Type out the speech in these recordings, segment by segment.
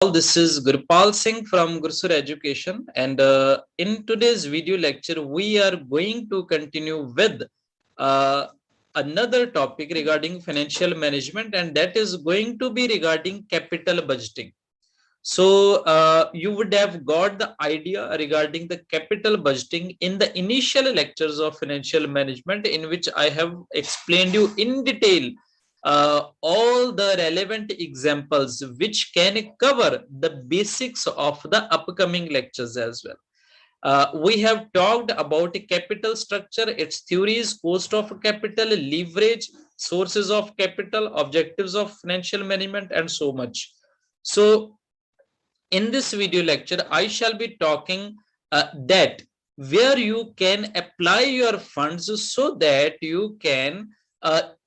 All, this is Gurpal Singh from Gursur Education, and in today's video lecture, we are going to continue with uh, another topic regarding financial management, and that is going to be regarding capital budgeting. So you would have got the idea regarding the capital budgeting in the initial lectures of financial management, in which I have explained you in detail all the relevant examples which can cover the basics of the upcoming lectures as well. We have talked about capital structure, its theories, cost of capital, leverage, sources of capital, objectives of financial management, and so much. So in this video lecture, I shall be talking that where you can apply your funds so that you can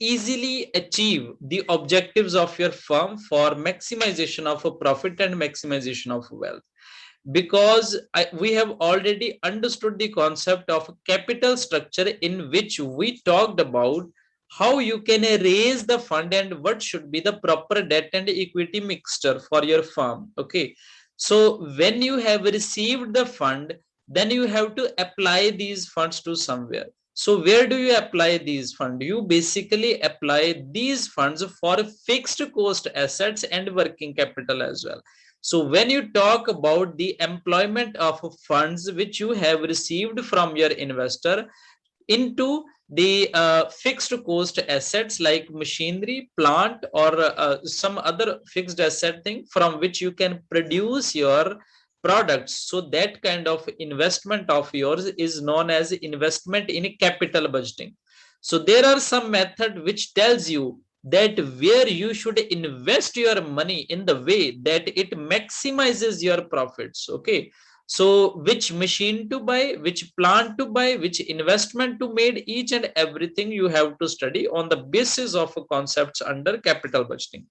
easily achieve the objectives of your firm for maximization of a profit and maximization of wealth. Because we have already understood the concept of capital structure, in which we talked about how you can raise the fund and what should be the proper debt and equity mixture for your firm. Okay, so when you have received the fund, then you have to apply these funds to somewhere. So where do you apply these funds? You basically apply these funds for fixed cost assets and working capital as well. So when you talk about the employment of funds which you have received from your investor into the fixed cost assets like machinery, plant, or some other fixed asset thing from which you can produce your products. So that kind of investment of yours is known as investment in capital budgeting. So there are some method which tells you that where you should invest your money in the way that it maximizes your profits. Okay, so which machine to buy, which plant to buy, which investment to made, each and everything you have to study on the basis of concepts under capital budgeting.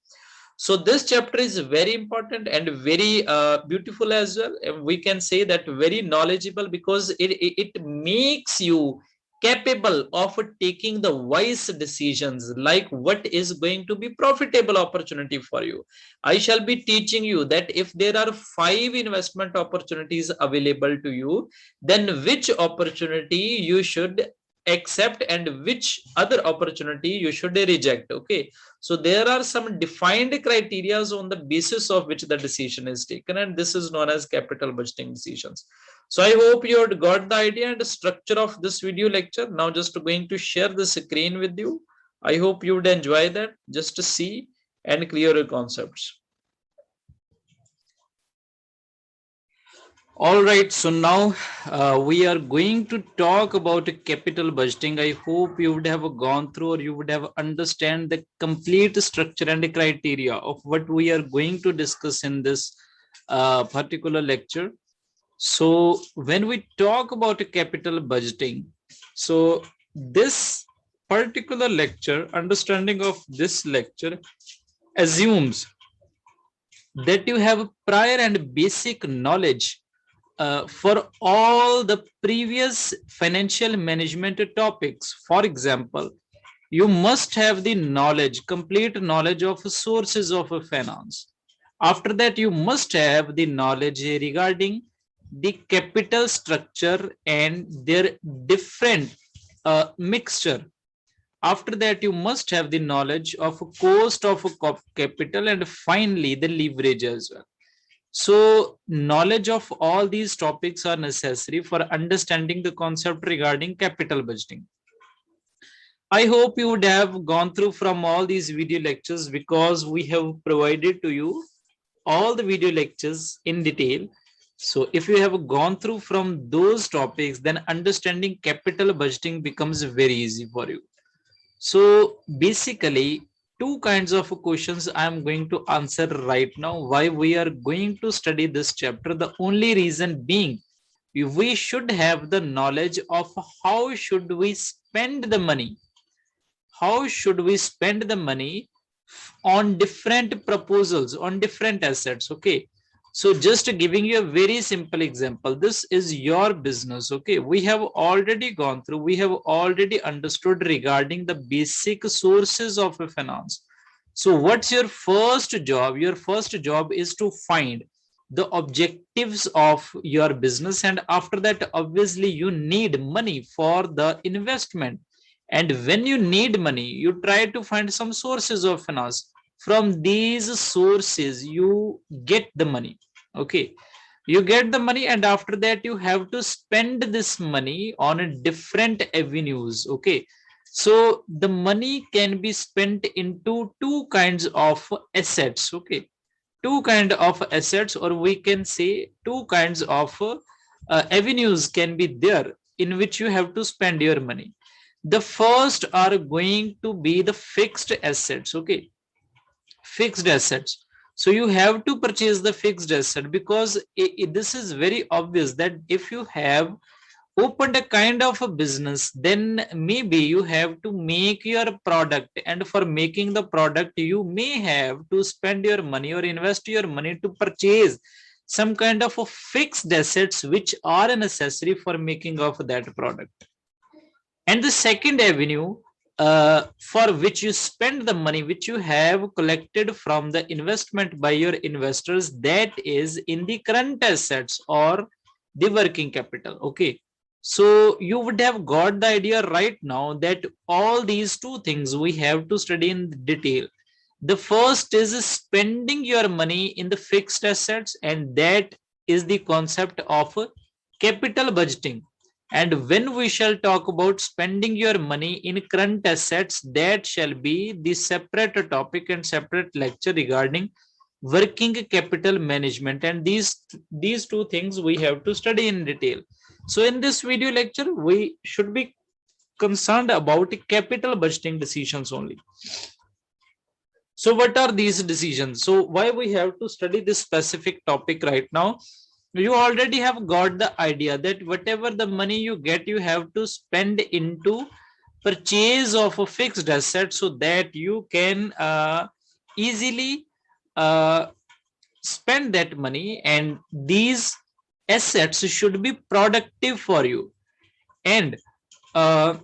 So this chapter is very important and very beautiful as well. We can say that very knowledgeable, because it makes you capable of taking the wise decisions, like what is going to be profitable opportunity for you. I shall be teaching you that if there are 5 investment opportunities available to you, then which opportunity you should accept and which other opportunity you should reject. Okay, so there are some defined criteria on the basis of which the decision is taken, and this is known as capital budgeting decisions. So I hope you had got the idea and the structure of this video lecture. Now just going to share the screen with you. I hope you would enjoy that, just to see and clear your concepts. All right, so now we are going to talk about capital budgeting. I hope you would have gone through, or you would have understand the complete structure and the criteria of what we are going to discuss in this particular lecture. So when we talk about capital budgeting, so this particular lecture, understanding of this lecture assumes that you have prior and basic knowledge for all the previous financial management topics. For example, you must have the knowledge, complete knowledge of sources of finance. After that, you must have the knowledge regarding the capital structure and their different mixture. After that, you must have the knowledge of cost of capital, and finally the leverage as well. So knowledge of all these topics are necessary for understanding the concept regarding capital budgeting. I hope you would have gone through from all these video lectures, because we have provided to you all the video lectures in detail. So if you have gone through from those topics, then understanding capital budgeting becomes very easy for you. So basically, two kinds of questions I am going to answer right now. Why we are going to study this chapter? The only reason being, we should have the knowledge of how should we spend the money. How should we spend the money on different proposals, on different assets? Okay, so just giving you a very simple example, this is your business. Okay, we have already gone through, we have already understood regarding the basic sources of a finance. So what's your first job? Your first job is to find the objectives of your business, and after that obviously you need money for the investment. And when you need money, you try to find some sources of finance. From these sources you get the money. Okay, you get the money, and after that you have to spend this money on a different avenues. Okay, so the money can be spent into two kinds of assets. Okay, two kind of assets, or we can say two kinds of avenues can be there in which you have to spend your money. The first are going to be the fixed assets. Okay, fixed assets. So you have to purchase the fixed asset, because this is very obvious that if you have opened a kind of a business, then maybe you have to make your product, and for making the product you may have to spend your money or invest your money to purchase some kind of a fixed assets which are necessary for making of that product. And the second avenue, for which you spend the money which you have collected from the investment by your investors, that is in the current assets or the working capital. Okay, so you would have got the idea right now that all these two things we have to study in detail. The first is spending your money in the fixed assets, and that is the concept of capital budgeting. And when we shall talk about spending your money in current assets, that shall be the separate topic and separate lecture regarding working capital management. And these two things we have to study in detail. So in this video lecture, we should be concerned about capital budgeting decisions only. So what are these decisions? So why we have to study this specific topic right now? You already have got the idea that whatever the money you get, you have to spend into purchase of a fixed asset, so that you can easily spend that money, and these assets should be productive for you. And uh,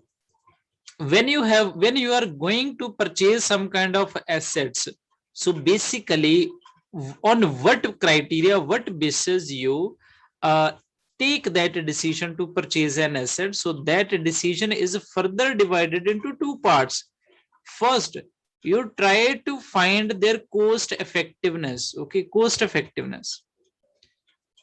when you are going to purchase some kind of assets, so basically on what criteria, what basis you uh, take that decision to purchase an asset? So that decision is further divided into two parts. First, you try to find their cost effectiveness. Okay, cost effectiveness.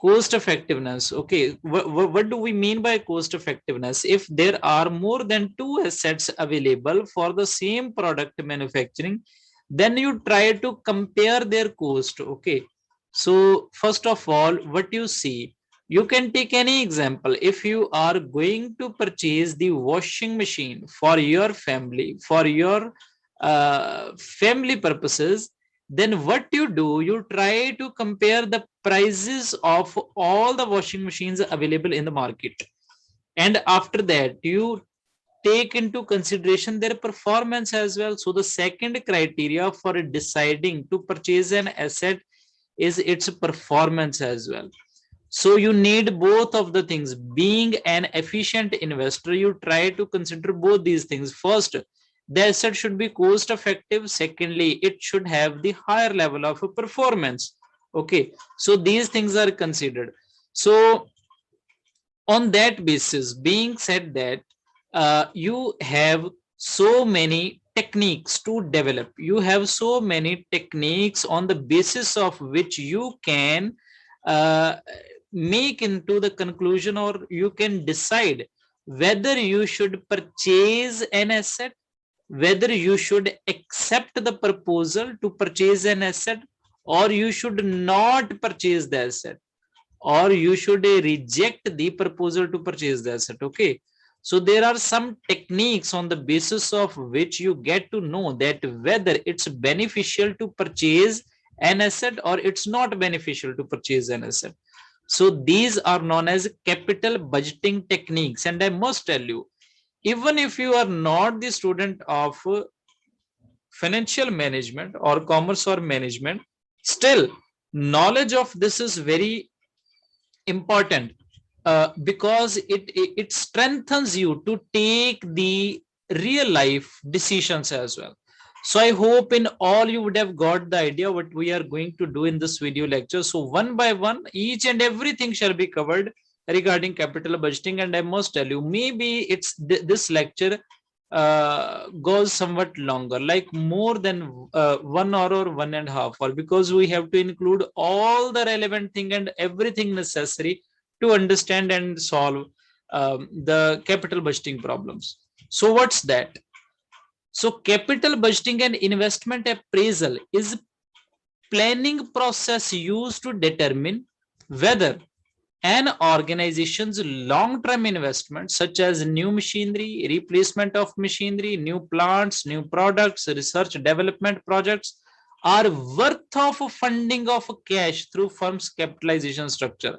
Cost effectiveness. Okay, what do we mean by cost effectiveness? If there are more than two assets available for the same product manufacturing, then you try to compare their cost. Okay, so first of all, what you see, you can take any example. If you are going to purchase the washing machine for your family, for your family purposes, then what you do, you try to compare the prices of all the washing machines available in the market, and after that you take into consideration their performance as well. So the second criteria for deciding to purchase an asset is its performance as well. So you need both of the things. Being an efficient investor, you try to consider both these things. First, the asset should be cost effective. Secondly, it should have the higher level of performance. Okay, so these things are considered. So on that basis, being said that you have so many techniques to develop, you have so many techniques on the basis of which you can uh, make into the conclusion, or you can decide whether you should purchase an asset, whether you should accept the proposal to purchase an asset, or you should not purchase the asset, or you should reject the proposal to purchase the asset. Okay, so there are some techniques on the basis of which you get to know that whether it's beneficial to purchase an asset or it's not beneficial to purchase an asset. So these are known as capital budgeting techniques. And I must tell you, even if you are not the student of financial management or commerce or management, still knowledge of this is very important, because it strengthens you to take the real life decisions as well. So I hope in all you would have got the idea what we are going to do in this video lecture. So one by one, each and everything shall be covered regarding capital budgeting. And I must tell you, maybe it's this lecture goes somewhat longer, like more than 1 hour or 1.5 hours, because we have to include all the relevant thing and everything necessary to understand and solve the capital budgeting problems. So what's that? So capital budgeting and investment appraisal is planning process used to determine whether an organization's long-term investment, such as new machinery, replacement of machinery, new plants, new products, research development projects, are worth of funding of cash through firm's capitalization structure.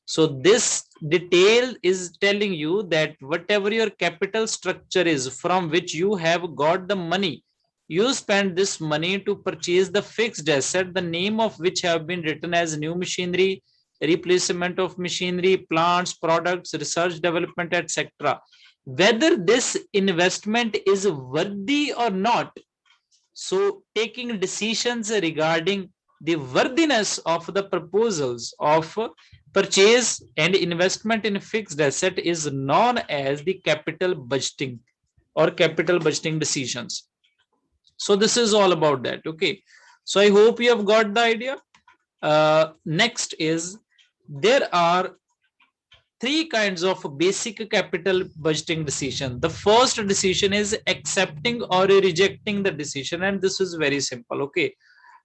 So this detail is telling you that whatever your capital structure is from which you have got the money, you spend this money to purchase the fixed asset, the name of which have been written as new machinery, replacement of machinery, plants, products, research development, etc. Whether this investment is worthy or not. So taking decisions regarding the worthiness of the proposals of purchase and investment in fixed asset is known as the capital budgeting or capital budgeting decisions. So this is all about that. Okay. So I hope you have got the idea. Next is there are three kinds of basic capital budgeting decision. The first decision is accepting or rejecting the decision, and this is very simple. Okay,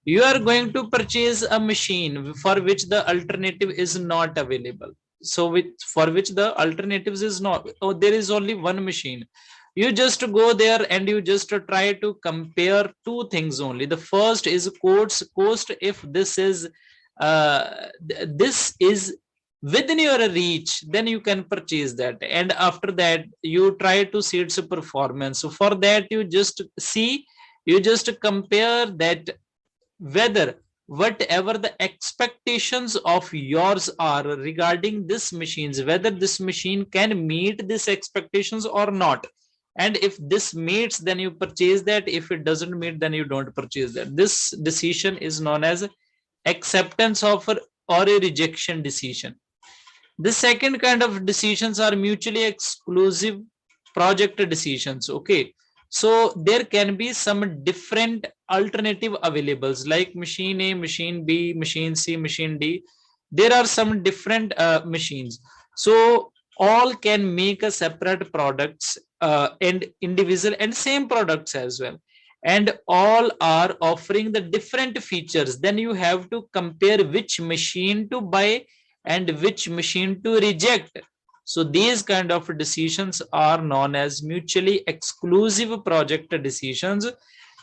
you are going to purchase a machine for which the alternative is not available. So for which the alternatives is not, oh, there is only one machine. You just go there and you just try to compare two things only. The first is cost. If this is within your reach, then you can purchase that. And after that, you try to see its performance. So for that, you just compare that whether whatever the expectations of yours are regarding this machines, whether this machine can meet these expectations or not. And if this meets, then you purchase that. If it doesn't meet, then you don't purchase that. This decision is known as acceptance offer or a rejection decision. The second kind of decisions are mutually exclusive project decisions. Okay, so there can be some different alternative availables like machine A, machine B, machine C, machine D. There are some different machines. So all can make a separate products and individual and same products as well. And all are offering the different features. Then you have to compare which machine to buy and which machine to reject. So these kind of decisions are known as mutually exclusive project decisions,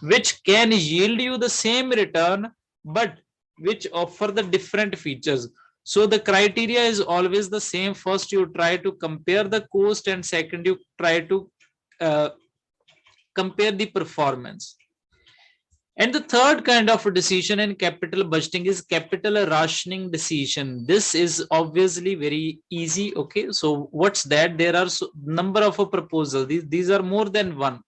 which can yield you the same return, but which offer the different features. So the criteria is always the same. First, you try to compare the cost, and second, you try to compare the performance. And the third kind of decision in capital budgeting is capital rationing decision. This is obviously very easy. Okay, so what's that? There are number of proposals. These are more than one.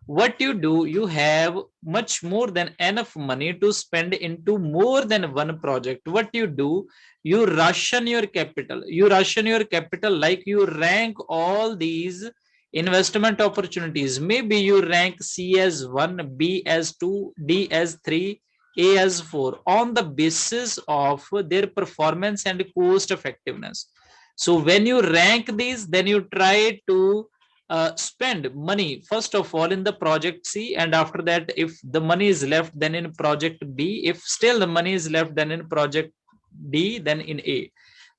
What you do, you have much more than enough money to spend into more than one project. What you do, you ration your capital. You ration your capital like you rank all these investment opportunities. Maybe you rank C as 1, B as 2, D as 3, A as 4 on the basis of their performance and cost effectiveness. So when you rank these, then you try to spend money first of all in the project C, and after that, if the money is left, then in project B. If still the money is left, then in project D, then in A.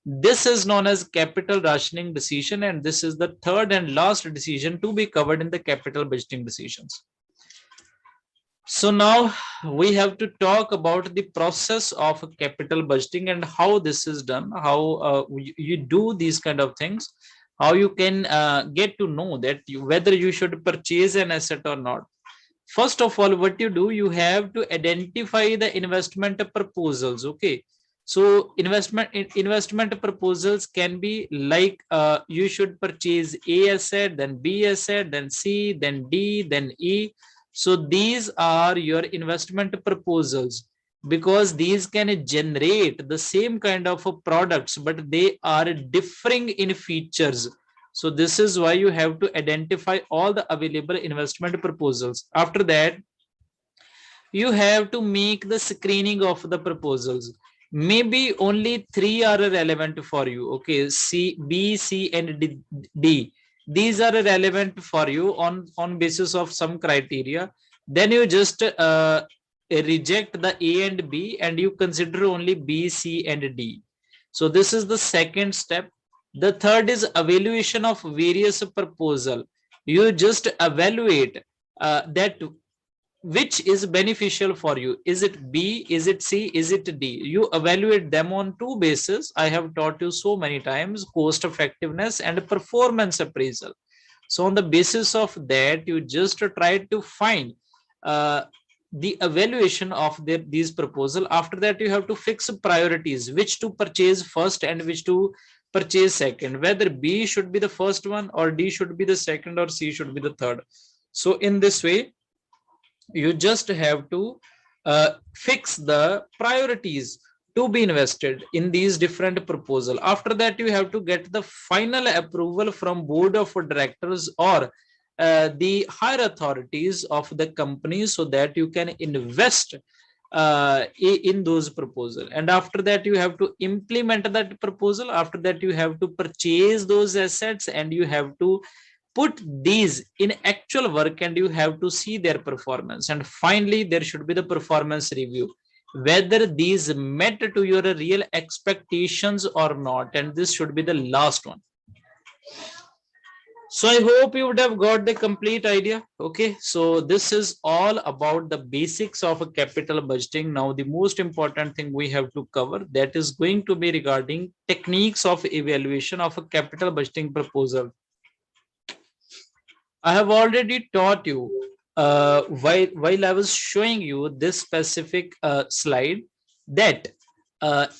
This is known as capital rationing decision, and this is the third and last decision to be covered in the capital budgeting decisions. So now we have to talk about the process of capital budgeting and how this is done, how you do these kind of things, how you can get to know that whether you should purchase an asset or not. First of all, what you do, you have to identify the investment proposals. Okay, so investment proposals can be like you should purchase A asset, then B asset, then C, then D, then E. So these are your investment proposals, because these can generate the same kind of products, but they are differing in features. So this is why you have to identify all the available investment proposals. After that, you have to make the screening of the proposals. Maybe only three are relevant for you. Okay, c b c and d, these are relevant for you on basis of some criteria. Then you just reject the a and b, and you consider only b, c and d. So this is the second step. The third is evaluation of various proposal. You just evaluate that which is beneficial for you. Is it B, is it C, is it D? You evaluate them on two bases. I have taught you so many times: cost effectiveness and performance appraisal. So on the basis of that, you just try to find uh, the evaluation of these proposal. After that, you have to fix priorities, which to purchase first and which to purchase second, whether B should be the first one, or D should be the second, or C should be the third. So in this way, you just have to fix the priorities to be invested in these different proposal. After that, you have to get the final approval from board of directors or the higher authorities of the company, so that you can invest in those proposal. And after that, you have to implement that proposal. After that, you have to purchase those assets, and you have to put these in actual work, and you have to see their performance. And finally, there should be the performance review, whether these met to your real expectations or not. And this should be the last one. So I hope you would have got the complete idea. Okay, so this is all about the basics of a capital budgeting. Now the most important thing we have to cover, that is going to be regarding techniques of evaluation of a capital budgeting proposal. I have already taught you while I was showing you this specific slide, that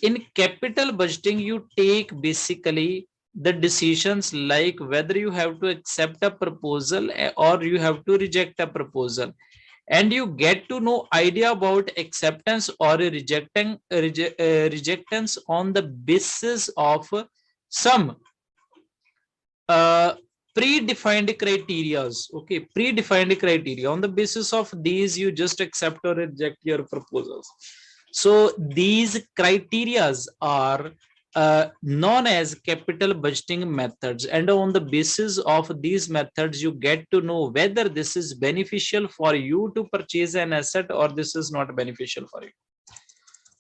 in capital budgeting, you take basically the decisions like whether you have to accept a proposal or you have to reject a proposal. And you get to know idea about acceptance or rejectance on the basis of some uh, predefined criterias. Okay, predefined criteria. On the basis of these, you just accept or reject your proposals. So these criterias are known as capital budgeting methods, and on the basis of these methods, you get to know whether this is beneficial for you to purchase an asset or this is not beneficial for you.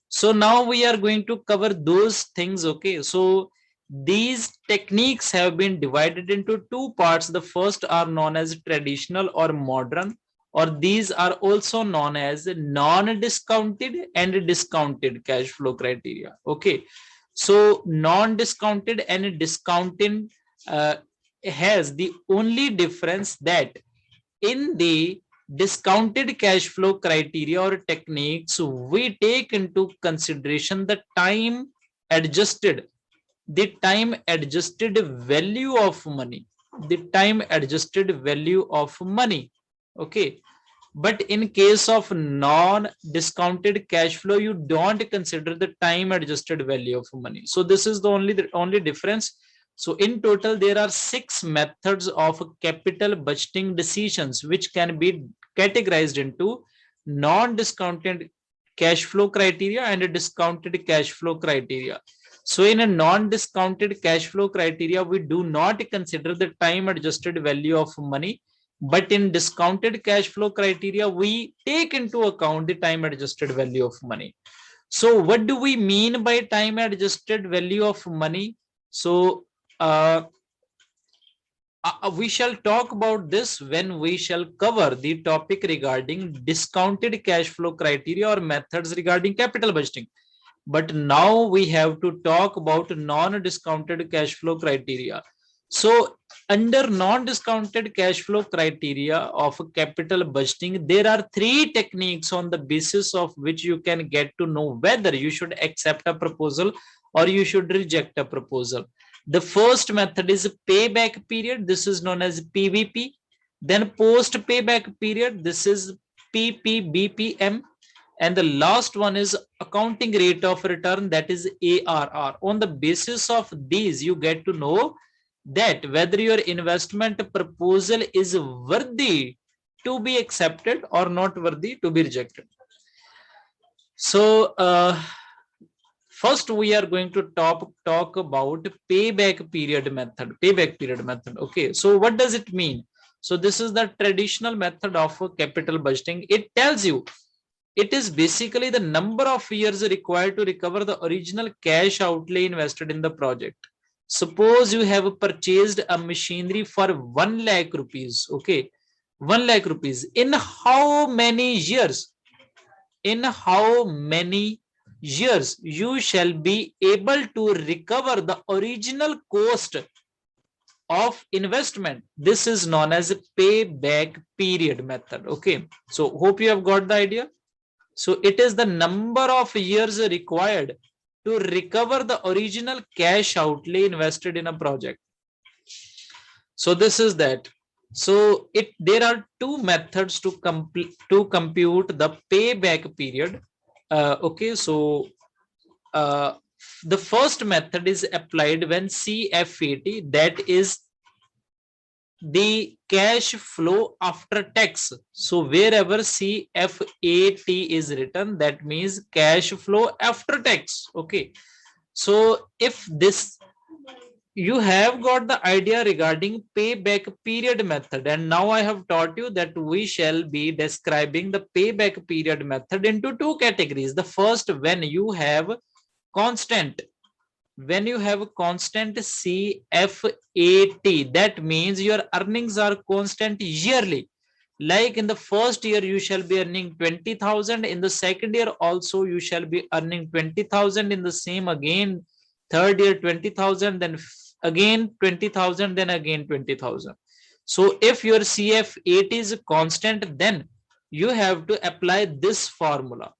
So now we are going to cover those things. Okay, so these techniques have been divided into two parts. The first are known as traditional or modern, or these are also known as non-discounted and discounted cash flow criteria. Okay, so non-discounted and discounted has the only difference that in the discounted cash flow criteria or techniques, we take into consideration the time adjusted value of money, the time adjusted value of money. Okay, but in case of non discounted cash flow, you don't consider the time adjusted value of money. So this is the only difference. So in total, there are 6 methods of capital budgeting decisions, which can be categorized into non-discounted cash flow criteria and a discounted cash flow criteria. So in a non-discounted cash flow criteria, we do not consider the time adjusted value of money, but in discounted cash flow criteria, we take into account the time adjusted value of money. So what do we mean by time adjusted value of money? So we shall talk about this when we shall cover the topic regarding discounted cash flow criteria or methods regarding capital budgeting. But now we have to talk about non-discounted cash flow criteria. So under non-discounted cash flow criteria of capital budgeting, there are 3 techniques on the basis of which you can get to know whether you should accept a proposal or you should reject a proposal. The first method is payback period. This is known as PVP. Then post payback period, this is PPBPM. And the last one is accounting rate of return, that is ARR. On the basis of these, you get to know that whether your investment proposal is worthy to be accepted or not worthy to be rejected. So first we are going to talk about payback period method. Okay, so what does it mean? So this is the traditional method of capital budgeting. It tells you it is basically the number of years required to recover the original cash outlay invested in the project. Suppose you have purchased a machinery for 1 lakh rupees. Okay, 1 lakh rupees. In how many years? In how many years you shall be able to recover the original cost of investment? This is known as a payback period method. Okay, so hope you have got the idea. So it is the number of years required to recover the original cash outlay invested in a project. So this is that. So there are two methods to compute the payback period. Okay, so the first method is applied when CFAT, that is the cash flow after tax. So wherever CFAT is written, that means cash flow after tax. Okay, so if this, you have got the idea regarding payback period method, and now I have taught you that we shall be describing the payback period method into two categories. The first, when you have constant CFAT, that means your earnings are constant yearly. Like in the first year you shall be earning 20,000, in the second year also you shall be earning 20,000, in the same again third year 20,000, then again 20,000, then again 20,000. So if your CFAT is constant, then you have to apply this formula.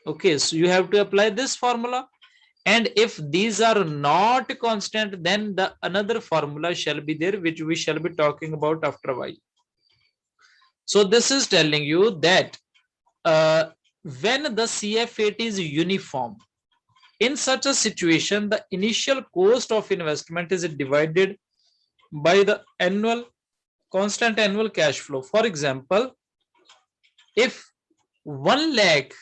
Okay, so you have to apply this formula. And if these are not constant, then the another formula shall be there, which we shall be talking about after a while. So this is telling you that when the CFAT is uniform, in such a situation, the initial cost of investment is divided by the constant annual cash flow. For example, if 1 lakh,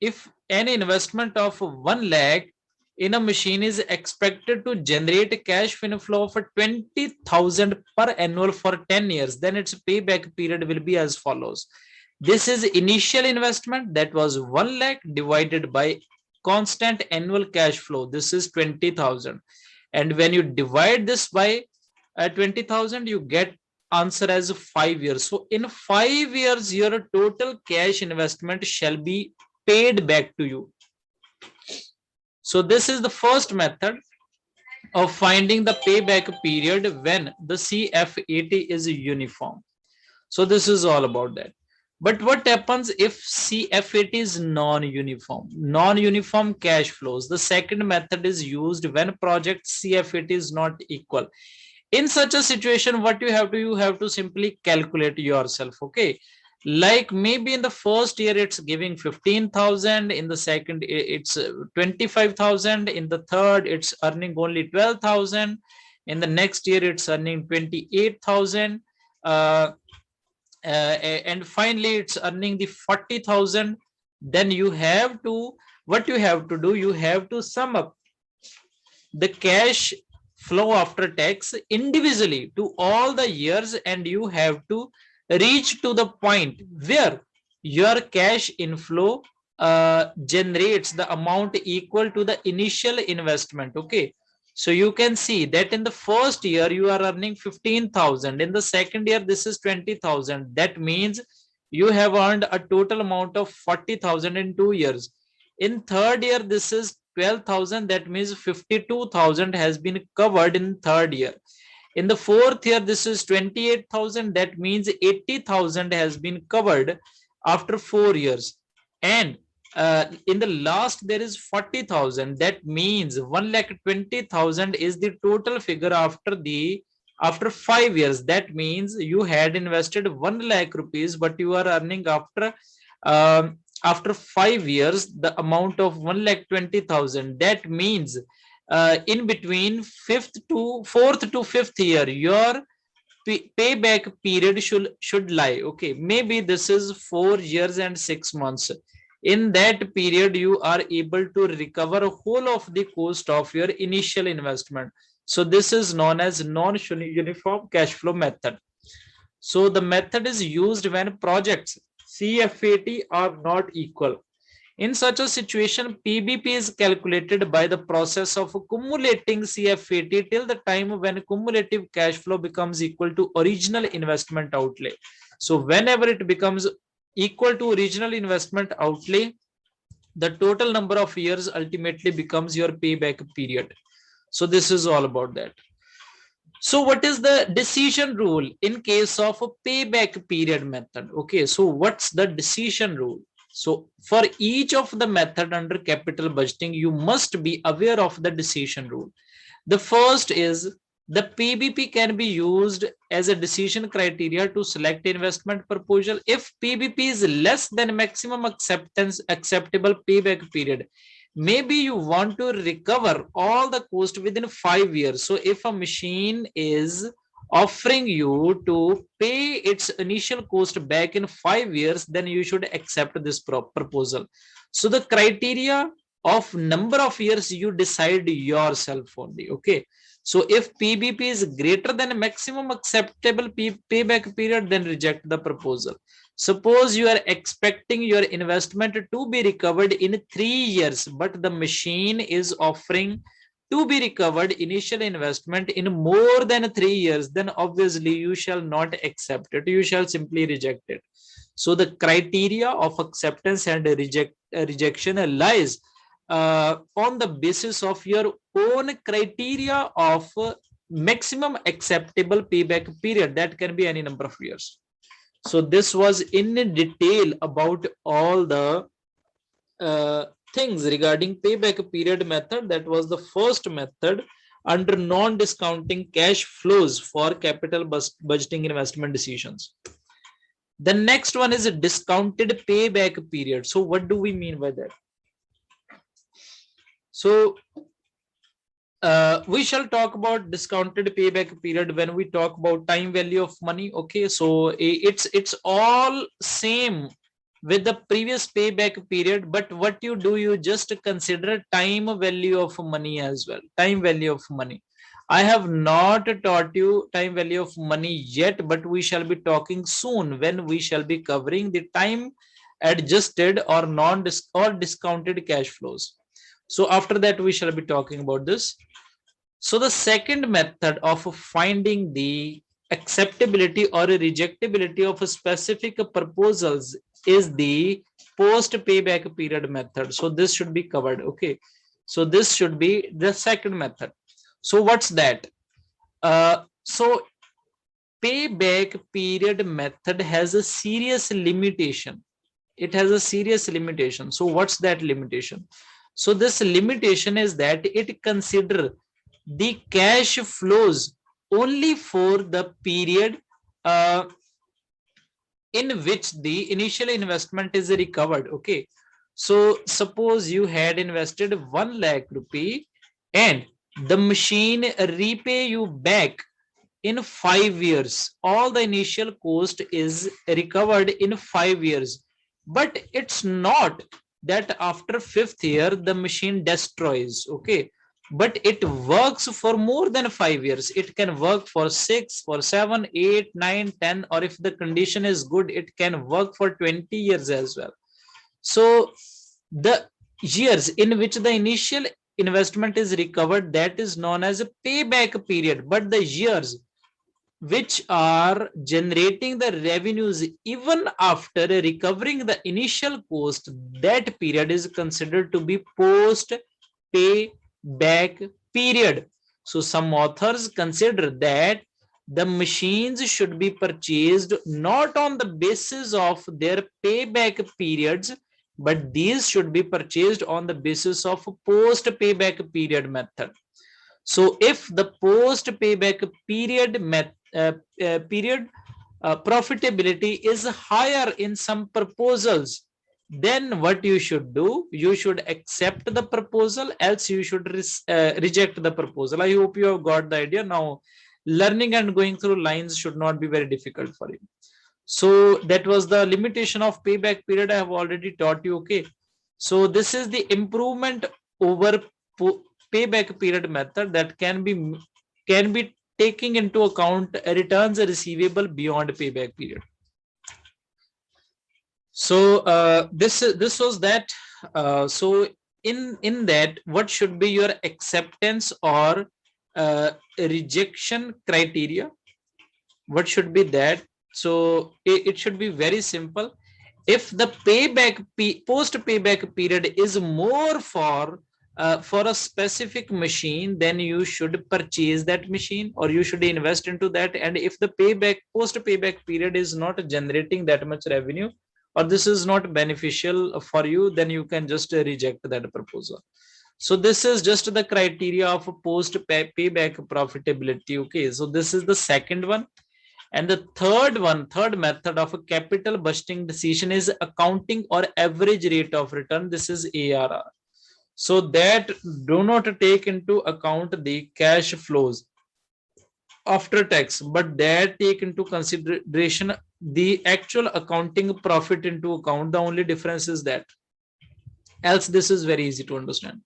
if an investment of 1 lakh in a machine is expected to generate a cash inflow of 20,000 per annual for 10 years, then its payback period will be as follows. This is initial investment, that was 1 lakh, divided by constant annual cash flow, this is 20,000. And when you divide this by 20,000, you get answer as 5 years. So in 5 years, your total cash investment shall be paid back to you. So this is the first method of finding the payback period when the CFAT is uniform. So this is all about that. But what happens if CFAT is non-uniform? Non-uniform cash flows. The second method is used when project CFAT is not equal. In such a situation, what you have to simply calculate yourself. Okay, like maybe in the first year it's giving 15,000, in the second it's 25,000, in the third it's earning only 12,000, in the next year it's earning 28,000, and finally it's earning the 40,000. Then you have to, what you have to do, you have to sum up the cash flow after tax individually to all the years, and you have to reach to the point where your cash inflow generates the amount equal to the initial investment. Okay, so you can see that in the first year you are earning 15,000, in the second year this is 20,000. That means you have earned a total amount of 40,000 in 2 years. In third year this is 12,000, that means 52,000 has been covered in third year. In the fourth year this is 28,000, that means 80,000 has been covered after 4 years. And in the last there is 40,000, that means 1,20,000 is the total figure after the After 5 years, that means you had invested 1 lakh rupees, but you are earning after 5 years the amount of 1,20,000. That means in between fifth to fourth to fifth year, your payback period should lie. Okay, maybe this is 4 years and 6 months. In that period, you are able to recover whole of the cost of your initial investment. So this is known as non-uniform cash flow method. So the method is used when projects CFAT are not equal. In such a situation, PBP is calculated by the process of accumulating CFAT till the time when cumulative cash flow becomes equal to original investment outlay. So whenever it becomes equal to original investment outlay, the total number of years ultimately becomes your payback period. So this is all about that. So what is the decision rule in case of a payback period method? Okay, so what's the decision rule? So for each of the method under capital budgeting, you must be aware of the decision rule. The first is the PBP can be used as a decision criteria to select investment proposal if PBP is less than maximum acceptable payback period. Maybe you want to recover all the cost within 5 years. So if a machine is offering you to pay its initial cost back in 5 years, then you should accept this proposal. So the criteria of number of years you decide yourself only. Okay, so if PBP is greater than maximum acceptable payback period, then reject the proposal. Suppose you are expecting your investment to be recovered in 3 years, but the machine is offering to be recovered initial investment in more than 3 years, then obviously you shall not accept it. You shall simply reject it. So the criteria of acceptance and rejection lies on the basis of your own criteria of maximum acceptable payback period. That can be any number of years. So this was in detail about all the things regarding payback period method. That was the first method under non-discounting cash flows for capital budgeting investment decisions. The next one is a discounted payback period. So what do we mean by that? So we shall talk about discounted payback period when we talk about time value of money. Okay, so it's all same with the previous payback period, but what you do, you just consider time value of money as well. Time value of money. I have not taught you time value of money yet, but we shall be talking soon when we shall be covering the time adjusted or discounted cash flows. So after that, we shall be talking about this. So the second method of finding the acceptability or rejectability of specific proposals is the post payback period method. So this should be covered. Okay, so this should be the second method. So what's that? So payback period method has a serious limitation. It has a serious limitation. So what's that limitation? So this limitation is that it considers the cash flows only for the period in which the initial investment is recovered. Okay, so suppose you had invested 1 lakh rupee and the machine repay you back in 5 years. All the initial cost is recovered in 5 years, but it's not that after 5th year the machine destroys. Okay, but it works for more than 5 years. It can work for 6, for 7, 8, 9, 10, or if the condition is good, it can work for 20 years as well. So the years in which the initial investment is recovered, that is known as a payback period. But the years which are generating the revenues even after recovering the initial cost, that period is considered to be post payback period. So some authors consider that the machines should be purchased not on the basis of their payback periods, but these should be purchased on the basis of post payback period method. So if the post payback period profitability is higher in some proposals, then what you should do, you should accept the proposal, else you should reject the proposal. I hope you have got the idea. Now learning and going through lines should not be very difficult for you. So that was the limitation of payback period. I have already taught you. Okay, so this is the improvement over payback period method that can be taking into account returns receivable beyond payback period. So this was that. So in that, what should be your acceptance or rejection criteria? What should be that? So it should be very simple. If the post payback period is more for a specific machine, then you should purchase that machine or you should invest into that. And if the post payback period is not generating that much revenue, or this is not beneficial for you, then you can just reject that proposal. So this is just the criteria of post payback profitability. Okay, so this is the second one. And the third method of a capital budgeting decision is accounting or average rate of return. This is ARR. So that do not take into account the cash flows after tax, but that take into consideration the actual accounting profit into account. The only difference is that. Else this is very easy to understand.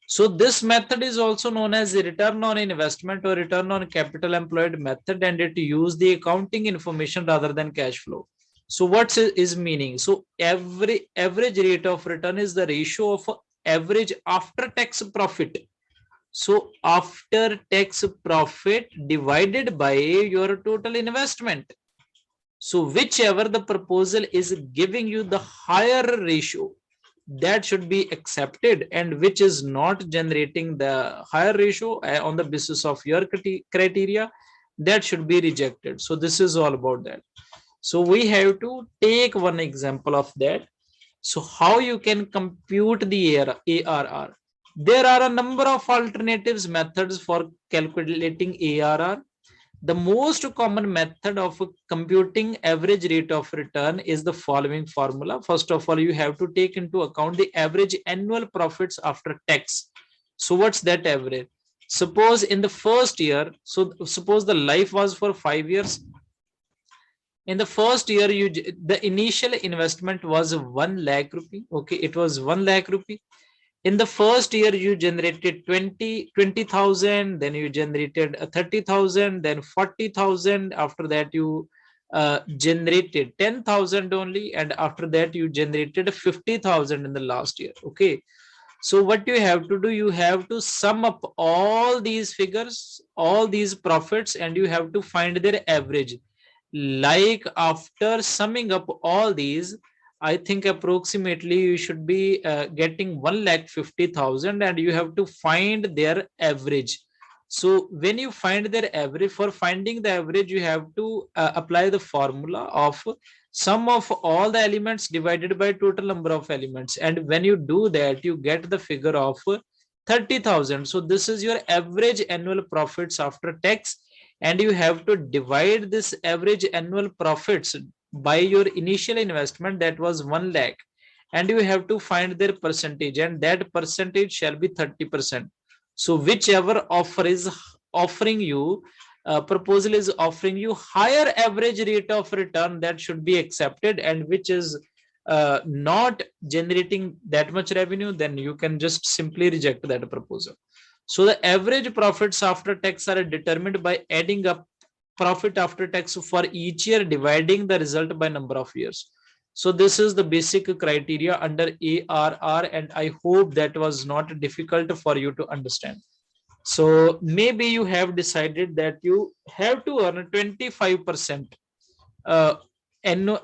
So this method is also known as the return on investment or return on capital employed method, and it use the accounting information rather than cash flow. So what is meaning? So average rate of return is the ratio of average after tax profit. So after tax profit divided by your total investment. So whichever the proposal is giving you the higher ratio, that should be accepted, and which is not generating the higher ratio on the basis of your criteria, that should be rejected. So this is all about that. So we have to take one example of that. So how you can compute the ARR? There are a number of alternatives methods for calculating ARR. The most common method of computing average rate of return is the following formula. First of all, you have to take into account the average annual profits after tax. So what's that average? Suppose in the first year, so suppose the life was for 5 years. In the first year, the initial investment was 1 lakh rupee. Okay, it was 1 lakh rupee. In the first year, you generated 20,000, then you generated 30,000, then 40,000. After that, you generated 10,000 only. And after that, you generated 50,000 in the last year. Okay. So what you have to do, you have to sum up all these figures, all these profits, and you have to find their average. Like after summing up all these, I think approximately you should be getting 1,50,000, and you have to find their average. So when you find their average, for finding the average, you have to apply the formula of sum of all the elements divided by total number of elements. And when you do that, you get the figure of 30,000. So this is your average annual profits after tax. And you have to divide this average annual profits by your initial investment, that was 1 lakh, and you have to find their percentage, and that percentage shall be 30%. So whichever offer is offering you, proposal is offering you higher average rate of return, that should be accepted, and which is not generating that much revenue, then you can just simply reject that proposal. So the average profits after tax are determined by adding up profit after tax for each year, dividing the result by number of years. So this is the basic criteria under ARR, and I hope that was not difficult for you to understand. So maybe you have decided that you have to earn 25%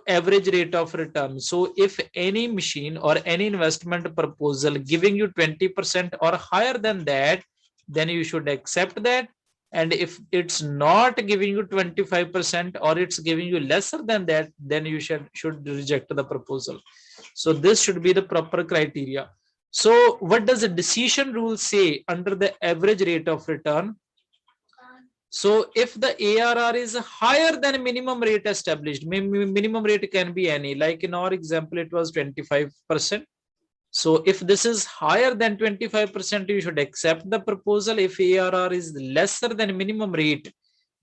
average rate of return. So if any machine or any investment proposal giving you 20% or higher than that, then you should accept that. And if it's not giving you 25% or it's giving you lesser than that, then you should reject the proposal. So this should be the proper criteria. So what does the decision rule say under the average rate of return? So if the ARR is higher than minimum rate established, minimum rate can be any, like in our example, it was 25%. So if this is higher than 25%, you should accept the proposal. If ARR is lesser than minimum rate,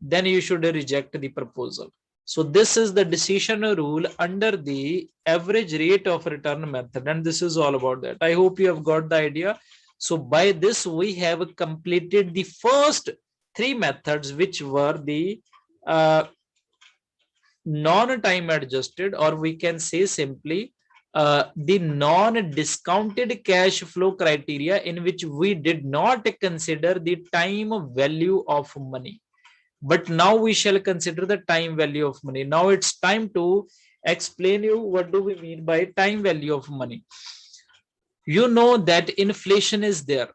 then you should reject the proposal. So this is the decision rule under the average rate of return method. And this is all about that. I hope you have got the idea. So by this, we have completed the first three methods, which were the non-time adjusted, or we can say simply the non-discounted cash flow criteria, in which we did not consider the time value of money. But now we shall consider the time value of money. Now it's time to explain you what do we mean by time value of money. You know that inflation is there.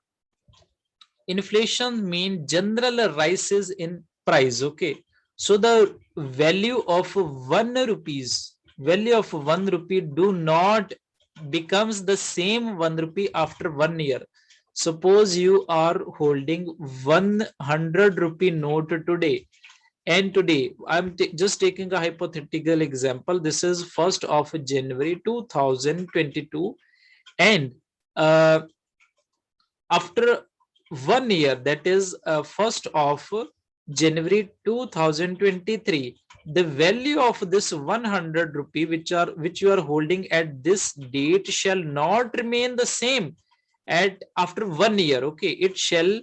Inflation means general rises in price. Okay, so the value of 1 rupees, value of 1 rupee do not becomes the same 1 rupee after 1 year. Suppose you are holding 100 rupee note today, and today I'm just taking a hypothetical example. This is 1st of January 2022, and after 1 year, that is 1st of January 2023, the value of this 100 rupee which you are holding at this date shall not remain the same at after 1 year. Okay, it shall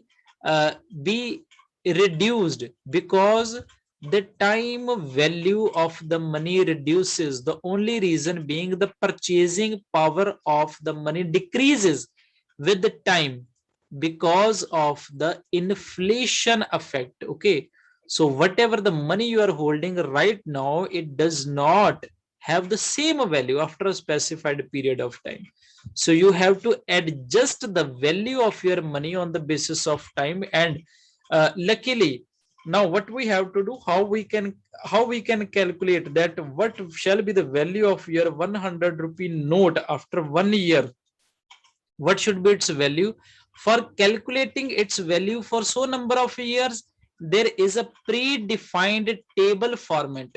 be reduced, because the time value of the money reduces. The only reason being the purchasing power of the money decreases with the time, because of the inflation effect. Okay, so whatever the money you are holding right now, it does not have the same value after a specified period of time. So you have to adjust the value of your money on the basis of time. And luckily, now what we have to do, how we can calculate that what shall be the value of your 100 rupee note after 1 year. What should be its value? For calculating its value for so number of years, there is a predefined table format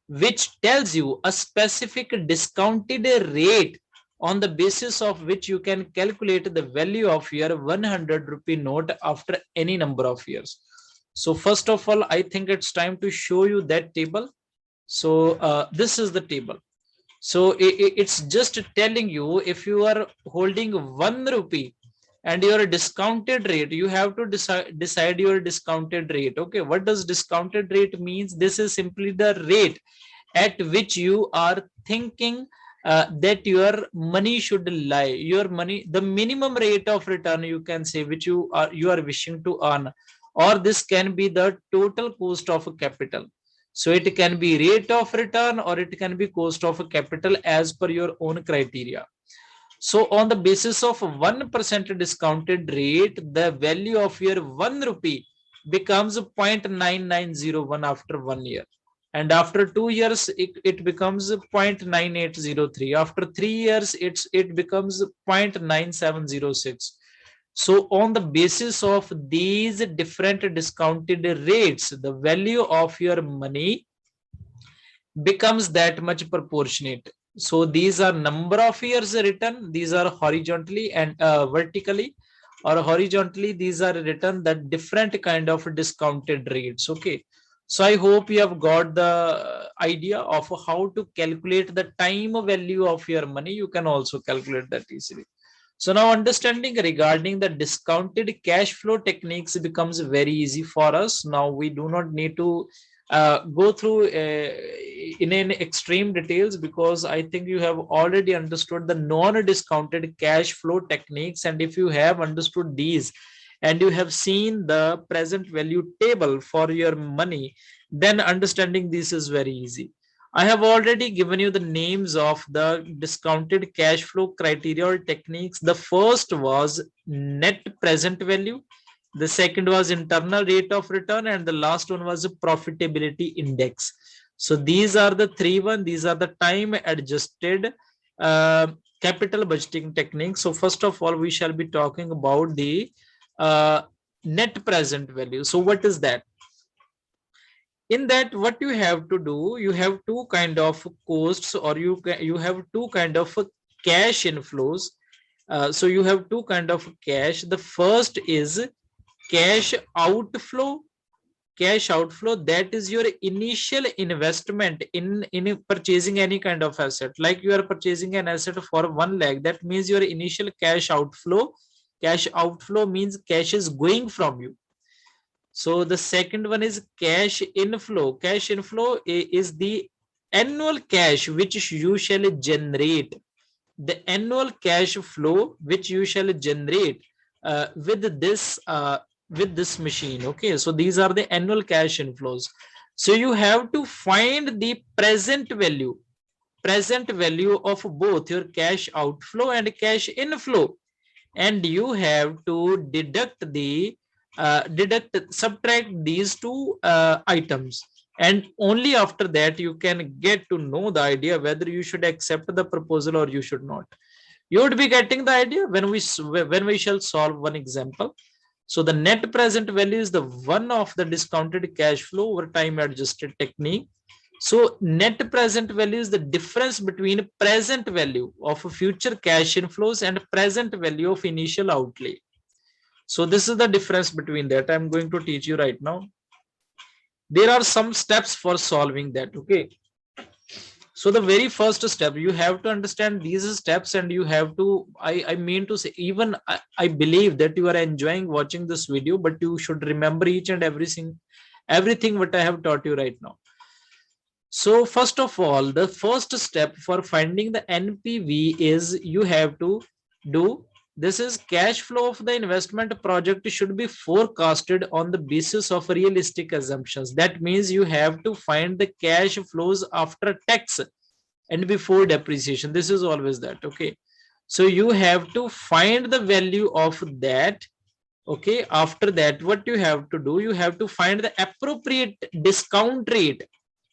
which tells you a specific discounted rate, on the basis of which you can calculate the value of your 100 rupee note after any number of years. So first of all, I think it's time to show you that table. So this is the table. So it's just telling you, if you are holding 1 rupee and your discounted rate, you have to decide your discounted rate. Okay, what does discounted rate means? This is simply the rate at which you are thinking that your money should lie. Your money, the minimum rate of return, you can say, which you are wishing to earn, or this can be the total cost of capital. So it can be rate of return, or it can be cost of capital, as per your own criteria. So on the basis of 1% discounted rate, the value of your 1 rupee becomes 0.9901 after 1 year. And after 2 years, it becomes 0.9803. After 3 years, it becomes 0.9706. So on the basis of these different discounted rates, the value of your money becomes that much proportionate. So these are number of years written. These are horizontally and vertically, or horizontally these are written that different kind of discounted rates. Okay, so I hope you have got the idea of how to calculate the time value of your money. You can also calculate that easily. So now understanding regarding the discounted cash flow techniques becomes very easy for us. Now we do not need to go through in an extreme details, because I think you have already understood the non-discounted cash flow techniques. And if you have understood these, and you have seen the present value table for your money, then understanding this is very easy. I have already given you the names of the discounted cash flow criteria or techniques. The first was net present value. The second was internal rate of return, and the last one was a profitability index. So these are the three one. These are the time adjusted capital budgeting technique. So first of all, we shall be talking about the uh, net present value. So what is that? In that, what you have to do, you have two kind of costs, or you have two kind of cash inflows. So you have two kind of cash. The first is cash outflow. Cash outflow, that is your initial investment in purchasing any kind of asset. Like you are purchasing an asset for 1 lakh, that means your initial cash outflow. Cash outflow means cash is going from you. So the second one is cash inflow. Cash inflow is the annual cash which you shall generate. The annual cash flow which you shall generate with this machine. Okay, so these are the annual cash inflows. So you have to find the present value of both your cash outflow and cash inflow, and you have to subtract these two items, and only after that you can get to know the idea whether you should accept the proposal or you should not. You would be getting the idea when we shall solve one example. So the net present value is the one of the discounted cash flow over time adjusted technique. So net present value is the difference between present value of future cash inflows and present value of initial outlay. So this is the difference between that. I'm going to teach you right now. There are some steps for solving that. Okay. So the very first step, you have to understand these steps, and you have to, I mean to say, even I believe that you are enjoying watching this video, but you should remember each and everything what I have taught you right now. So first of all, the first step for finding the NPV is you have to do this is cash flow of the investment project should be forecasted on the basis of realistic assumptions. That means you have to find the cash flows after tax and before depreciation. This is always that. Okay. So you have to find the value of that. Okay. After that, what you have to do, you have to find the appropriate discount rate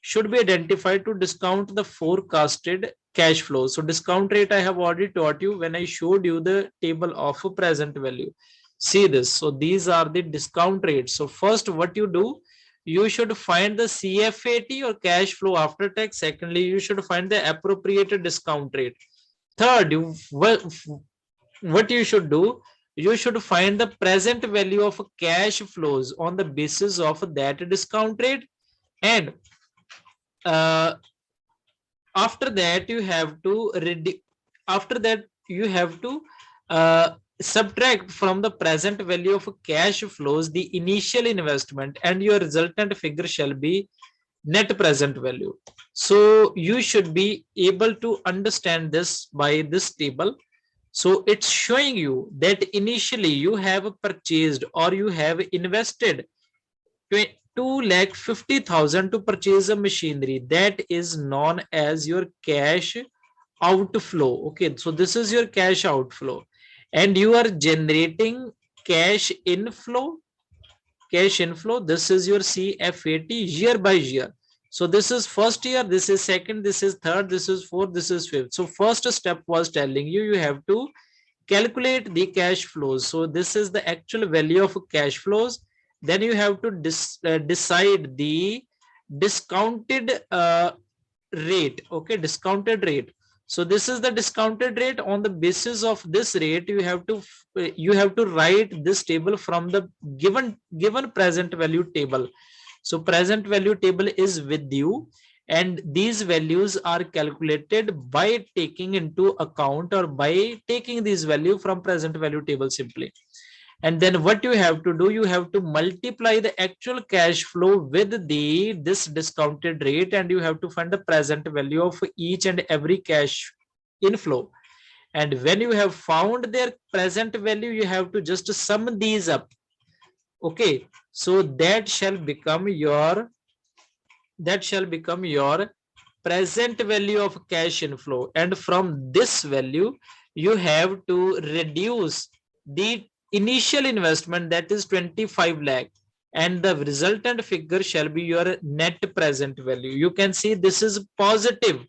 should be identified to discount the forecasted cash flow. So discount rate I have already taught you when I showed you the table of present value. See this. So these are the discount rates. So first what you do, you should find the CFAT or cash flow after tax. Secondly, you should find the appropriate discount rate. Third, what you should do, you should find the present value of cash flows on the basis of that discount rate. And after that you have to subtract from the present value of cash flows the initial investment, and your resultant figure shall be net present value. So you should be able to understand this by this table. So it's showing you that initially you have purchased or you have invested 2,50,000 to purchase a machinery. That is known as your cash outflow. Okay, so this is your cash outflow, and you are generating cash inflow. Cash inflow, this is your CFAT year by year. So this is first year, this is second, this is third, this is fourth, this is fifth. So first step was telling you have to calculate the cash flows. So this is the actual value of cash flows. Then you have to decide the discounted rate. Okay, discounted rate. So this is the discounted rate. On the basis of this rate, you have to write this table from the given present value table. So present value table is with you, and these values are calculated by taking into account or by taking this value from present value table simply. And then what you have to do, you have to multiply the actual cash flow with this discounted rate, and you have to find the present value of each and every cash inflow. And when you have found their present value, you have to just sum these up. Okay, so that shall become your present value of cash inflow. And from this value, you have to reduce the initial investment, that is 25 lakh, and the resultant figure shall be your net present value. You can see this is positive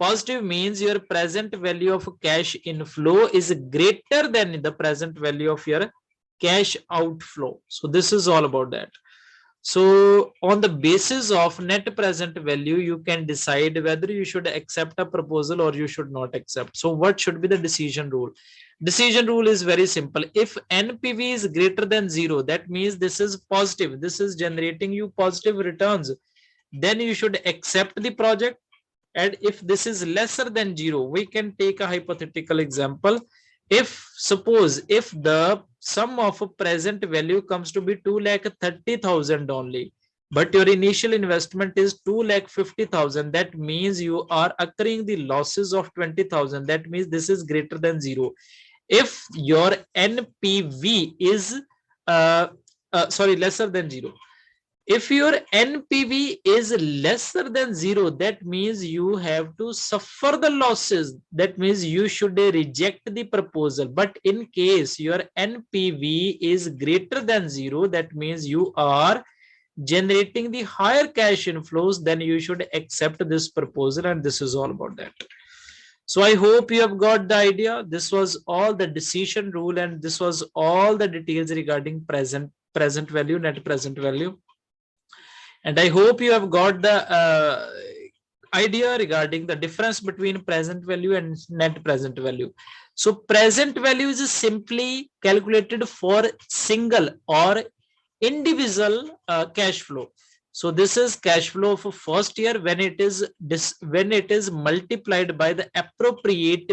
Positive means your present value of cash inflow is greater than the present value of your cash outflow. So this is all about that. So on the basis of net present value, you can decide whether you should accept a proposal or you should not accept. So what should be the decision rule? Decision rule is very simple. If NPV is greater than 0, that means this is positive. This is generating you positive returns. Then you should accept the project. And if this is lesser than 0, we can take a hypothetical example. If suppose if the sum of a present value comes to be 2,30,000 only, but your initial investment is 2,50,000, that means you are accruing the losses of 20,000. That means this is greater than 0. If your NPV is lesser than 0, if your NPV is lesser than 0, that means you have to suffer the losses. That means you should reject the proposal. But in case your NPV is greater than 0, that means you are generating the higher cash inflows, then you should accept this proposal. And this is all about that. So I hope you have got the idea. This was all the decision rule, and this was all the details regarding present value, net present value. And I hope you have got the idea regarding the difference between present value and net present value. So present value is simply calculated for single or individual cash flow. So this is cash flow for first year when it is multiplied by the appropriate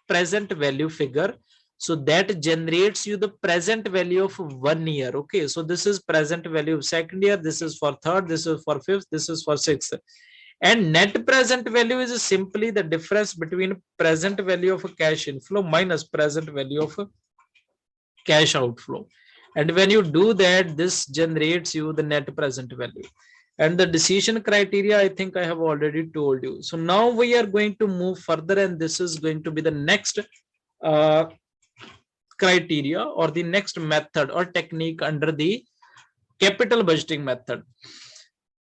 present value figure. So that generates you the present value of 1 year. Okay, so this is present value of second year, this is for third, this is for fifth, this is for sixth. And net present value is simply the difference between present value of a cash inflow minus present value of a cash outflow. And when you do that, this generates you the net present value. And the decision criteria, I think I have already told you. So now we are going to move further, and this is going to be the next criteria or the next method or technique under the capital budgeting method.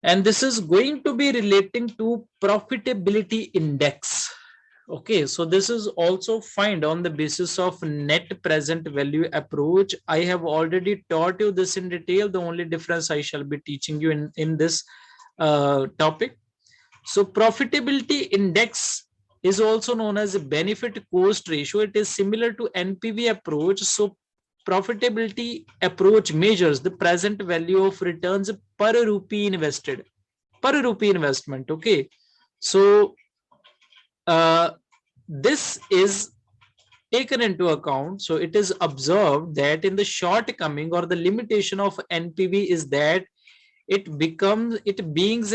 And this is going to be relating to profitability index. Okay, so this is also found on the basis of net present value approach. I have already taught you this in detail. The only difference I shall be teaching you in this topic. So profitability index is also known as a benefit cost ratio. It is similar to NPV approach. So profitability approach measures the present value of returns per rupee invested, per rupee investment. Okay, so this is taken into account. So it is observed that in the shortcoming or the limitation of NPV is that it beings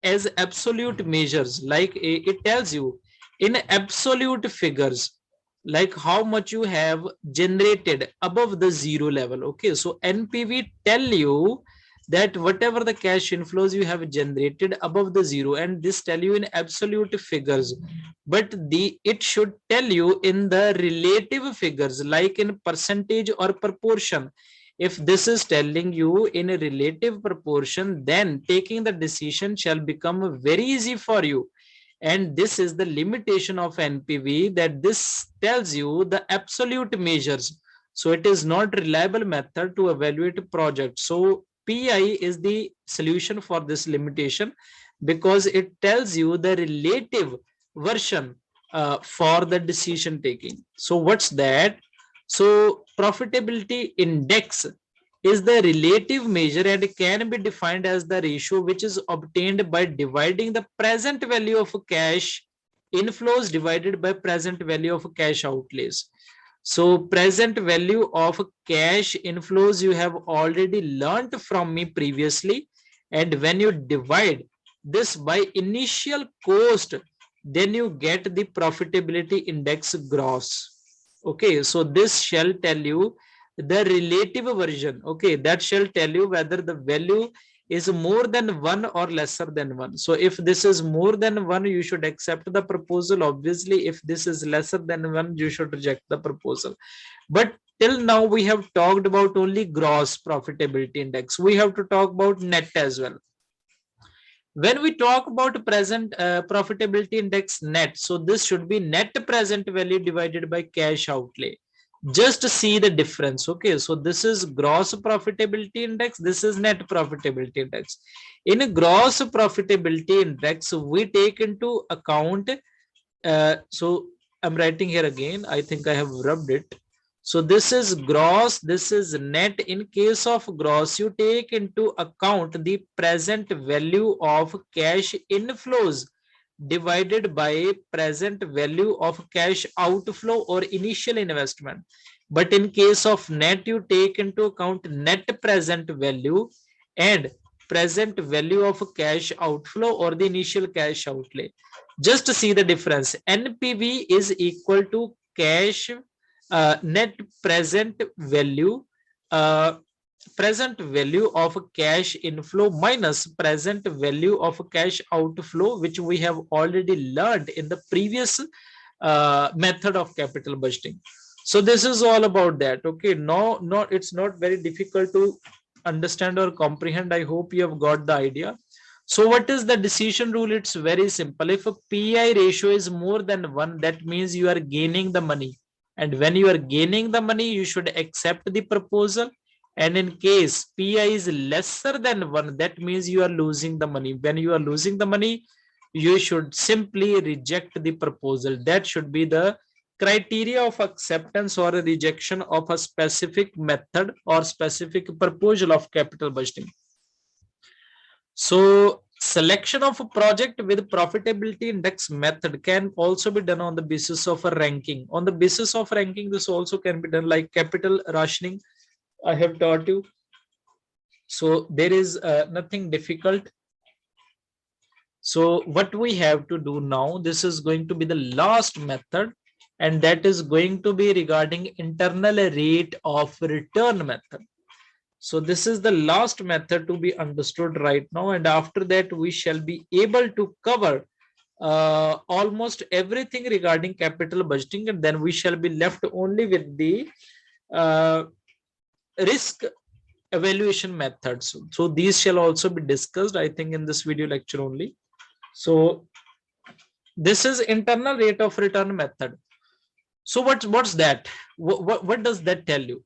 as absolute measures, like it tells you in absolute figures, like how much you have generated above the 0 level. Okay, so NPV tell you that whatever the cash inflows you have generated above the 0, and this tell you in absolute figures, but it should tell you in the relative figures, like in percentage or proportion. If this is telling you in a relative proportion, then taking the decision shall become very easy for you. And this is the limitation of NPV, that this tells you the absolute measures. So it is not reliable method to evaluate a project. So PI is the solution for this limitation, because it tells you the relative version for the decision taking. So what's that? So profitability index is the relative measure and can be defined as the ratio which is obtained by dividing the present value of cash inflows divided by present value of cash outlays. So present value of cash inflows you have already learnt from me previously, and when you divide this by initial cost, then you get the profitability index gross. Okay, so this shall tell you the relative version. Okay, that shall tell you whether the value is more than 1 or lesser than 1. So if this is more than 1, you should accept the proposal. Obviously, if this is lesser than 1, you should reject the proposal. But till now we have talked about only gross profitability index. We have to talk about net as well. When we talk about present profitability index net, so this should be net present value divided by cash outlay. Just to see the difference. Okay, so this is gross profitability index, this is net profitability index. In a gross profitability index, we take into account so I'm writing here again, I think I have rubbed it. So this is gross, this is net. In case of gross, you take into account the present value of cash inflows divided by present value of cash outflow or initial investment. But in case of net, you take into account net present value and present value of cash outflow or the initial cash outlay. Just to see the difference, NPV is equal to cash net present value, uh, present value of cash inflow minus present value of cash outflow, which we have already learned in the previous method of capital budgeting. So this is all about that. Okay, no, it's not very difficult to understand or comprehend. I hope you have got the idea. So what is the decision rule? It's very simple. If a PI ratio is more than 1, that means you are gaining the money. And when you are gaining the money, you should accept the proposal. And in case PI is lesser than 1, that means you are losing the money. When you are losing the money, you should simply reject the proposal. That should be the criteria of acceptance or a rejection of a specific method or specific proposal of capital budgeting. So selection of a project with profitability index method can also be done on the basis of a ranking. On the basis of ranking, this also can be done like capital rationing I have taught you. So there is nothing difficult. So what we have to do now, this is going to be the last method, and that is going to be regarding internal rate of return method. So this is the last method to be understood right now, and after that we shall be able to cover almost everything regarding capital budgeting, and then we shall be left only with the risk evaluation methods. So these shall also be discussed, I think, in this video lecture only. So this is internal rate of return method. So what's that? What does that tell you?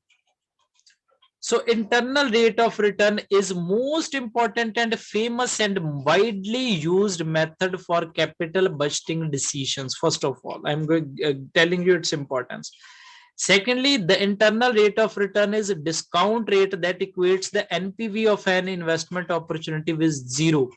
So internal rate of return is most important and famous and widely used method for capital budgeting decisions. First of all, I'm going telling you its importance. Secondly, the internal rate of return is a discount rate that equates the NPV of an investment opportunity with 0.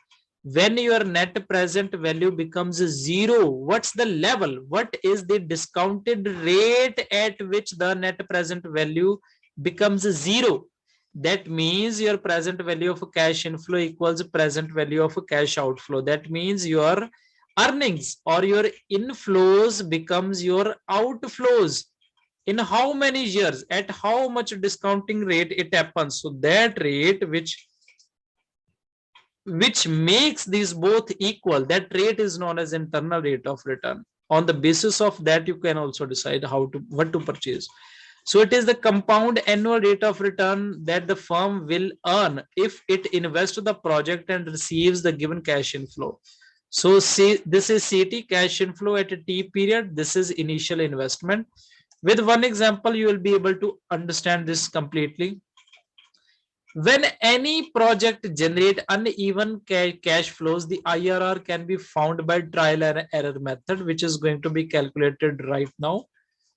When your net present value becomes 0, what's the level? What is the discounted rate at which the net present value becomes 0? That means your present value of cash inflow equals present value of cash outflow. That means your earnings or your inflows becomes your outflows. In how many years, at how much discounting rate it happens? So that rate which makes these both equal, that rate is known as internal rate of return. On the basis of that, you can also decide what to purchase. So it is the compound annual rate of return that the firm will earn if it invests the project and receives the given cash inflow. So see, this is CT, cash inflow at a T period. This is initial investment. With one example, you will be able to understand this completely. When any project generate uneven cash flows, the IRR can be found by trial and error method, which is going to be calculated right now.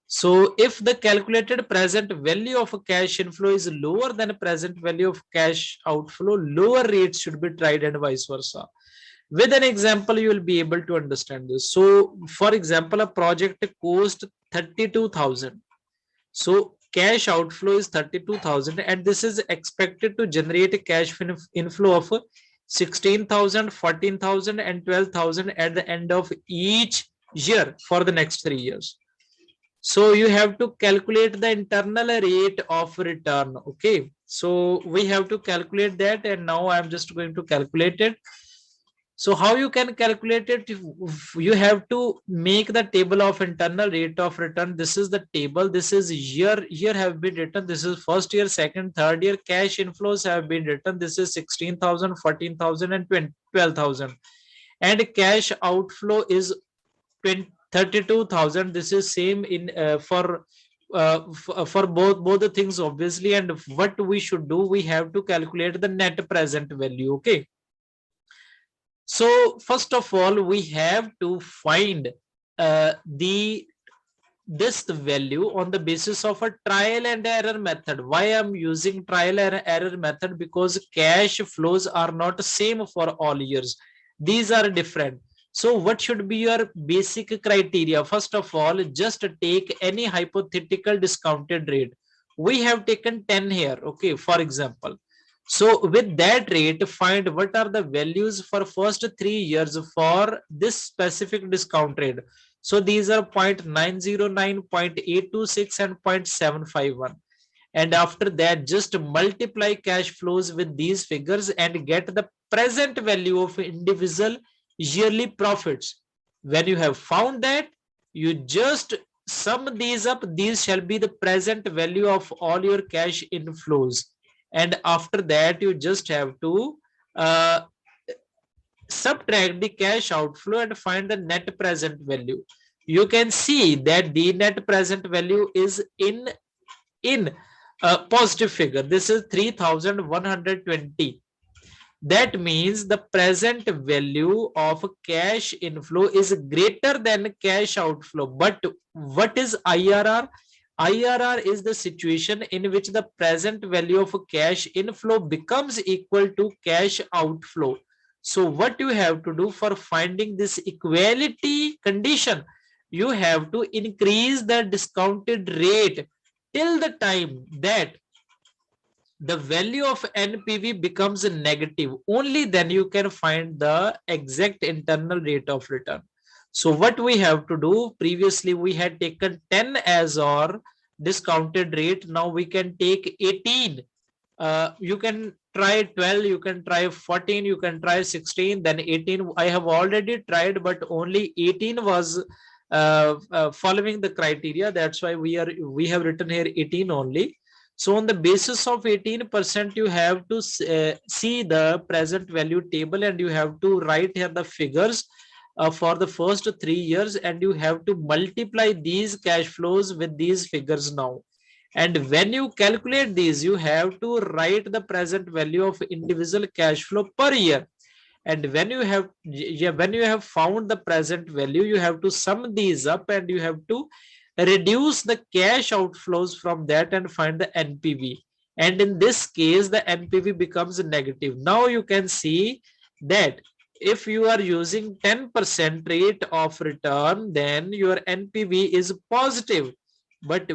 So if the calculated present value of a cash inflow is lower than present value of cash outflow, lower rates should be tried and vice versa. With an example, you will be able to understand this. So for example, a project cost 32,000. So cash outflow is 32,000 and this is expected to generate a cash inflow of 16,000, 14,000 and 12,000 at the end of each year for the next 3 years. So you have to calculate the internal rate of return. Okay, so we have to calculate that, and now I'm just going to calculate it. So how you can calculate it? You have to make the table of internal rate of return. This is the table. This is year have been written. This is first year, second, third year. Cash inflows have been written. This is 16,000, 14,000, and 12,000. And cash outflow is 32,000. This is same in for both the things, obviously. And what we should do, we have to calculate the net present value. Okay. So first of all, we have to find this value on the basis of a trial and error method. Why I'm using trial and error method? Because cash flows are not same for all years. These are different. So what should be your basic criteria? First of all, just take any hypothetical discounted rate. We have taken 10 here, okay, for example. So with that rate, find what are the values for first 3 years for this specific discount rate. So these are 0.909, 0.826, and 0.751. And after that, just multiply cash flows with these figures and get the present value of individual yearly profits. When you have found that, you just sum these up. These shall be the present value of all your cash inflows. And after that, you just have to subtract the cash outflow and find the net present value. You can see that the net present value is in a positive figure. This is 3,120. That means the present value of cash inflow is greater than cash outflow. But what is IRR? IRR is the situation in which the present value of cash inflow becomes equal to cash outflow. So what you have to do for finding this equality condition, you have to increase the discounted rate till the time that the value of NPV becomes negative. Only then you can find the exact internal rate of return. So what we have to do, previously we had taken 10 as our discounted rate. Now we can take 18. You can try 12, you can try 14, you can try 16, then 18. I have already tried, but only 18 was following the criteria. That's why we have written here 18 only. So on the basis of 18%, you have to see the present value table, and you have to write here the figures for the first 3 years, and you have to multiply these cash flows with these figures now. And when you calculate these, you have to write the present value of individual cash flow per year. And when you have found the present value, you have to sum these up, and you have to reduce the cash outflows from that and find the NPV. And in this case, the NPV becomes negative. Now you can see that if you are using 10% rate of return, then your NPV is positive. But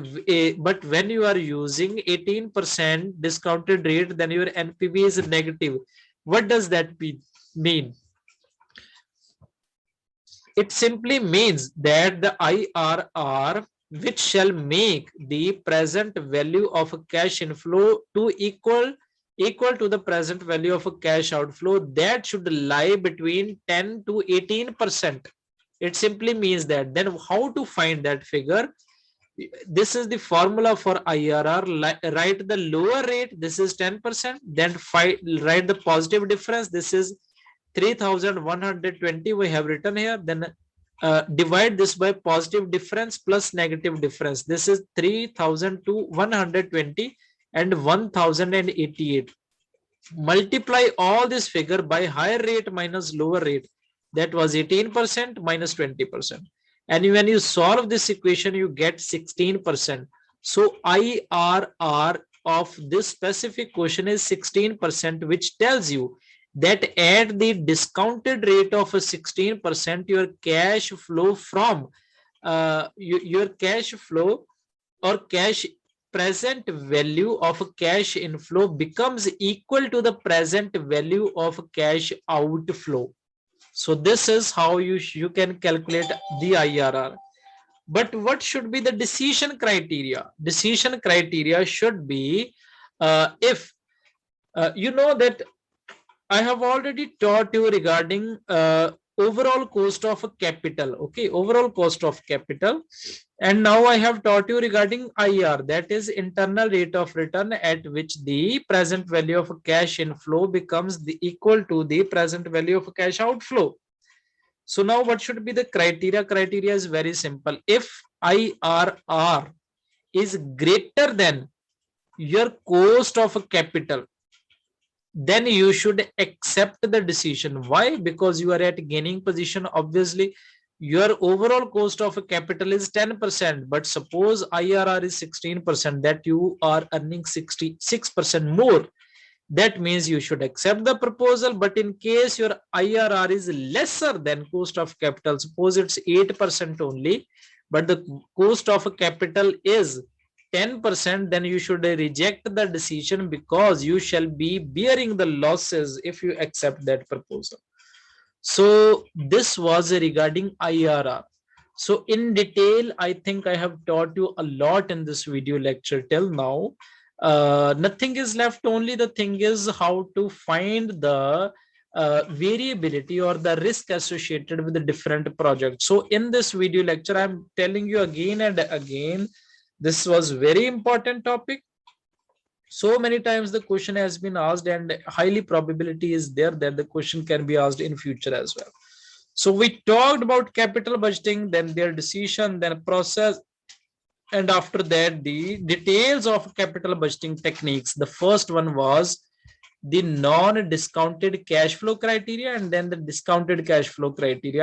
when you are using 18% discounted rate, then your NPV is negative. What does that mean? It simply means that the IRR, which shall make the present value of a cash inflow to equal to the present value of a cash outflow, that should lie between 10 to 18%. It simply means that. Then how to find that figure? This is the formula for IRR. Write the lower rate, this is 10%. Then write the positive difference, this is 3,120 we have written here. Then divide this by positive difference plus negative difference. This is 3,120 and 1,088. Multiply all this figure by higher rate minus lower rate. That was 18% minus 20%. And when you solve this equation, you get 16%. So IRR of this specific question is 16%, which tells you that at the discounted rate of 16%, your cash flow from your cash flow or cash present value of cash inflow becomes equal to the present value of cash outflow. So this is how you can calculate the IRR. But what should be the decision criteria? Decision criteria should be if you know that I have already taught you regarding overall cost of capital. Okay, overall cost of capital. And now I have taught you regarding IR, that is internal rate of return at which the present value of cash inflow becomes the equal to the present value of cash outflow. So now what should be the criteria? Criteria is very simple. If IRR is greater than your cost of capital, then you should accept the decision. Why? Because you are at gaining position. Obviously, your overall cost of capital is 10%, but suppose IRR is 16%, that you are earning 66% more. That means you should accept the proposal. But in case your IRR is lesser than cost of capital, suppose it's 8% only, but the cost of capital is 10%, then you should reject the decision, because you shall be bearing the losses if you accept that proposal. So this was regarding IRR. So in detail, I think I have taught you a lot in this video lecture till now. Nothing is left, only the thing is how to find the variability or the risk associated with the different projects. So in this video lecture, I'm telling you again and again, this was very important topic. So many times the question has been asked, and highly probability is there that the question can be asked in future as well. So we talked about capital budgeting, then their decision, then process, and after that the details of capital budgeting techniques. The first one was the non-discounted cash flow criteria, and then the discounted cash flow criteria.